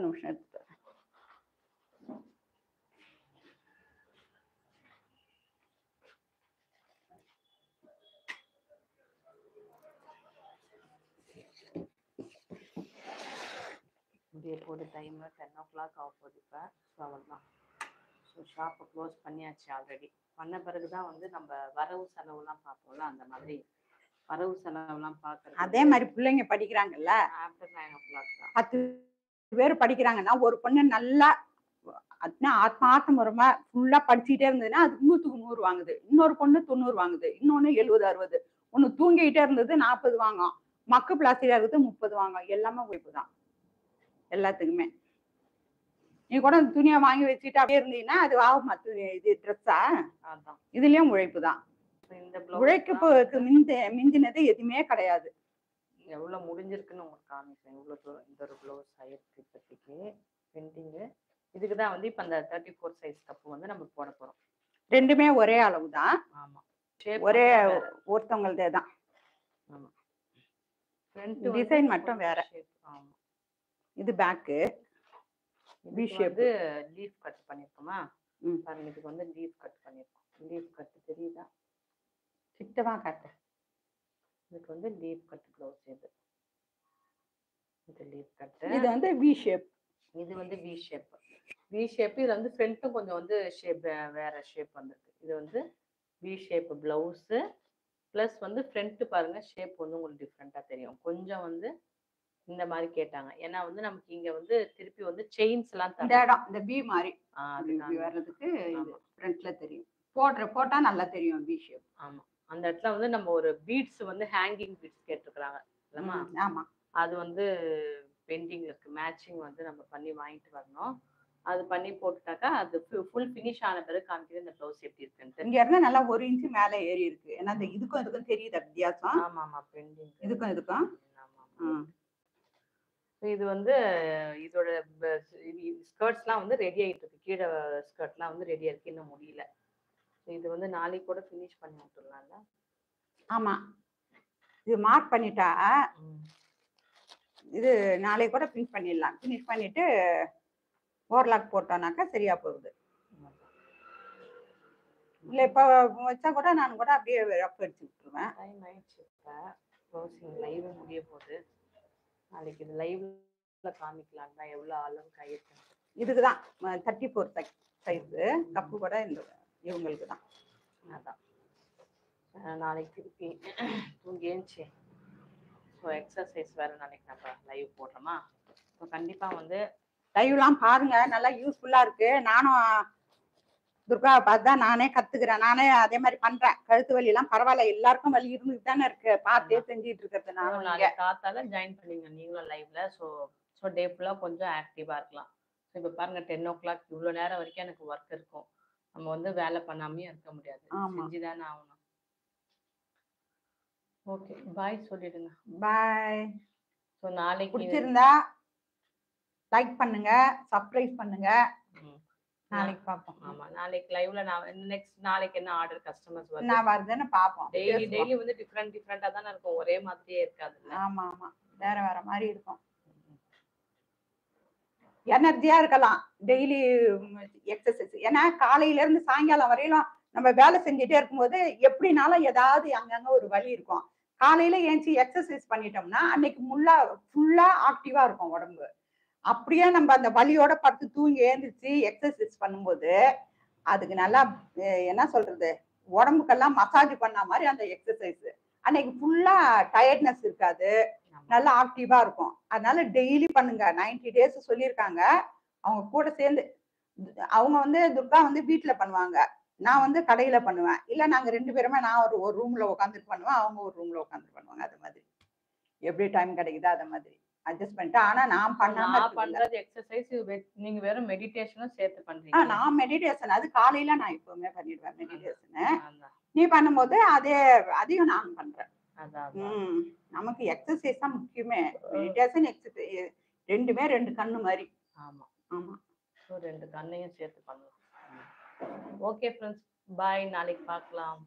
நிமிஷம் எடுத்து இப்படியே போட்டு டைம் 10 o'clock ஆக போகுது இப்போ. ஸோ அவ்வளோதான். ஸோ ஷாப்பை க்ளோஸ் பண்ணியாச்சு ஆல்ரெடி. பண்ண பிறகு தான் வந்து நம்ம வரவு செலவுலாம் பார்ப்போம்ல, அந்த மாதிரி வரவு செலவுலாம் பார்க்குறது. அதே மாதிரி பிள்ளைங்க படிக்கிறாங்கல்ல, ஆஃப்டர் 9 o'clock தான். 10 பேர் படிக்கிறாங்கன்னா ஒரு பொண்ணு நல்லா ஆத்மார்த்தமுறமா ஃபுல்லா படிச்சுக்கிட்டே இருந்ததுன்னா அது 100க்கு 100 வாங்குது, இன்னொரு பொண்ணு 90 வாங்குது, இன்னொன்னு 70 60, ஒண்ணு தூங்கிக்கிட்டே இருந்தது 40 வாங்கும், மக்கு பிளாஸ்டிக்கா இருக்குது 30 வாங்கும். எல்லாமே உழைப்பு தான் எல்லாத்துக்குமே. நீ கூட துணியை வாங்கி வச்சுட்டு அப்படியே இருந்தீங்கன்னா அது ஆகும். இது ட்ரெஸ்ஸா, இதுலயும் உழைப்பு தான். இந்த உழைப்புக்கு மிஞ்சினது எதுவுமே கிடையாது. எவ்வளவு முடிஞ்சிருக்குன்னு உங்களுக்கு காமிச்சேன். இவ்வளவு தூரம் இந்த ஒரு ப்ளவுஸ் ஆயிருக்கு இப்போதைக்கு பெயிண்டிங்கு. இதுக்கு தான் வந்து இப்போ அந்த 34 சைஸ் கப்பு வந்து நம்ம போட போறோம். ரெண்டுமே ஒரே அளவு தான். ஆமா, ஒரே ஒருத்தவங்களதே தான். ஆமா, டிசைன் மட்டும் வேற. ஆமா, இது back V shape leaf cut பண்ணிருக்கோமா பாருங்க. இதுக்கு வந்து லீஃப் கட் பண்ணிருக்கோம். லீஃப் கட் தெரியுதா? கிட்டவா காட்டு. இதுக்கு வந்து லீஃப் கட் ப்ளவுஸ். இது லீஃப் கட். இது வந்து வி ஷேப். இது வந்து வி ஷேப். We shape. இது வந்து ஃப்ரண்ட்டும் கொஞ்சம் வந்து ஷேப் வேற ஷேப் வந்துருக்கு. இது வந்து வி ஷேப் பிளவுஸ் பிளஸ் வந்து ஃப்ரண்ட் பாருங்க ஷேப் வந்து உங்களுக்கு டிஃப்ரெண்டா தெரியும். கொஞ்சம் வந்து இந்த மாதிரி கேட்டாங்க. ஏன்னா வந்து நமக்கு இங்க வந்து திருப்பி வந்து செயின்ஸ் எல்லாம் இந்த இடம் இந்த பி மாதிரி வர்றதுக்கு ஃப்ரண்ட்ல தெரியும். போட்டா நல்லா தெரியும் வி ஷேப். ஆமா, அந்த இடத்துல வந்து நம்ம ஒரு பீட்ஸ் வந்து ஹேங்கிங் பீட்ஸ் கேட்டிருக்காங்க இல்லமா? ஆமா, அது வந்து பெயிண்டிங்ல இருக்கு. மேட்சிங் வந்து நம்ம பண்ணி வாங்கிட்டு வரணும். அது பண்ணி போட்டுட்டாக்கா அது ஃபுல் ஃபினிஷ் ஆன பிறகு காமிக்கிறது இந்த ப்ளவுஸ் எப்படி இருக்குன்னு. இங்க இருந்து நல்லா 1 இன்ச் மேல ஏறி இருக்கு. ஏன்னா இதுக்கும் தெரியுது வித்தியாசம். ஆமா ஆமா, பெயிண்டிங் இதுக்கும் ஆமா. இது வந்து இதோட ஸ்கர்ட்ஸ்லாம் வந்து ரெடி ஆயிட்டு இருக்கு. கீழே ஸ்கர்ட்லாம் வந்து ரெடியா இருக்கு, இன்னும் முடியல. இது வந்து நாளைக்கு கூட ஃபினிஷ் பண்ணி விட்டுறலாம்ல? ஆமா, இது மார்க் பண்ணிட்டா இது நாளைக்கு கூட ஃபினிஷ் பண்ணிடலாம். ஃபினிஷ் பண்ணிட்டு ஓவர்லாக் போட்டோம்னாக்கா சரியா போகுது. இல்ல இப்ப வச்சா கூட நான் கூட அப்படியே ரஃப் அடிச்சு விட்டுருவேன். டைம் ஆயிடுச்சு. இப்போ க்ளோசிங் லைவ் முடிய போகுது. நாளைக்கு இது லைவ்ல காமிக்கலாம் தான் எவ்வளோ அளவுக்கு ஆயிருக்கு. இதுக்கு தான் 34 சைஸு கப்பு கூட இந்த இவங்களுக்கு தான். அதான் நாளைக்கு திருப்பி தூங்கி ஏஞ்சி ஸோ எக்ஸசைஸ் வேறு நாளைக்கு நம்ம லைவ் போடுறோமா? ஸோ கண்டிப்பாக வந்து லைவ்லாம் பாருங்க, நல்லா யூஸ்ஃபுல்லாக இருக்கு. நானும் துர்காவை பார்த்து தான் நானே கற்றுக்கிறேன். நானே அதே மாதிரி பண்ணுறேன். கழுத்து வலியெல்லாம் பரவாயில்ல, எல்லாருக்கும் வலி இருந்துட்டு தானே இருக்கு. பார்த்தே செஞ்சுட்டு இருக்கிறது. நானும் நாளைக்கு காத்தால ஜாயின் பண்ணிங்க நீங்களும் லைவ்ல. ஸோ டே ஃபுல்லாக கொஞ்சம் ஆக்டிவாக இருக்கலாம். ஸோ இப்போ பாருங்க 10 o'clock இவ்வளோ நேரம் வரைக்கும் எனக்கு ஒர்க் இருக்கும். நம்ம வந்து வேலை பண்ணாமையும் இருக்க முடியாது, செஞ்சுதானே ஆகணும். ஓகே, பாய் சொல்லிடுங்க. பாய். ஸோ நாளைக்கு பிடிச்சிருந்தா லைக் பண்ணுங்க, சப்ஸ்கிரைப் பண்ணுங்க. நாளைக்கு பார்ப்போம். ஆமா, நாளைக்கு லைவ்ல நான் நெக்ஸ்ட் நாளைக்கு என்ன ஆர்டர் கஸ்டமர்ஸ் வருதுன்னு பார்ப்போம். டெய்லி வந்து டிஃப்ரெண்டா தானே இருக்கும், ஒரே மாதிரியே இருக்காது. ஆமா ஆமா, வேற வேற மாதிரி இருக்கும். எனர்ஜியா இருக்கலாம் டெய்லி எக்ஸசைஸ். ஏன்னா காலையில இருந்து சாயங்காலம் வரையிலும் நம்ம வேலை செஞ்சுட்டே இருக்கும்போது எப்படினாலும் ஏதாவது அங்கங்க ஒரு வலி இருக்கும். காலையில ஏஞ்சி எக்ஸசைஸ் பண்ணிட்டோம்னா அன்னைக்கு ஃபுல்லா ஆக்டிவா இருக்கும் உடம்பு. அப்படியே நம்ம அந்த வலியோட படுத்து தூங்கி ஏந்திரிச்சு எக்ஸசைஸ் பண்ணும்போது அதுக்கு நல்லா என்ன சொல்றது, உடம்புக்கெல்லாம் மசாஜ் பண்ண மாதிரி அந்த எக்ஸசைஸ் அன்னைக்கு ஃபுல்லா டயர்ட்னஸ் இருக்காது, நல்லா ஆக்டிவா இருக்கும். அதனால டெய்லி பண்ணுங்க. 90 days சொல்லியிருக்காங்க. அவங்க கூட சேர்ந்து அவங்க வந்து துர்கா வந்து வீட்டுல பண்ணுவாங்க, நான் வந்து கடையில பண்ணுவேன். இல்ல நாங்க 2 பேருமே, நான் ஒரு ரூம்ல உட்காந்துட்டு பண்ணுவேன், அவங்க ஒரு ரூம்ல உட்காந்துட்டு பண்ணுவாங்க. அது மாதிரி எப்படி டைம் கிடைக்குதோ அதை மாதிரி அட்ஜஸ்ட் பண்ணிட்டு. ஆனா நான் பண்றது எக்ஸசைஸ் நீங்க வெறும் மெடிடேஷனும் சேர்த்து பண்றீங்க? நான் மெடிடேஷன் அது காலையில நான் எப்பவுமே பண்ணிடுவேன் மெடிடேஷன். நீ பண்ணும்போது அதையும் நான் பண்றேன். நமக்கு எக்ஸசைஸ் தான் முக்கியமே. மெடிடேஷன் எக்ஸசைஸ் ரெண்டுமே 2 கண்ணு மாதிரி. ஆமா ஆமா, ஸோ 2 கண்ணையும் சேர்த்து பண்ணலாம். ஓகே ஃப்ரெண்ட்ஸ், பாய். நாளைக்கு பார்க்கலாம்.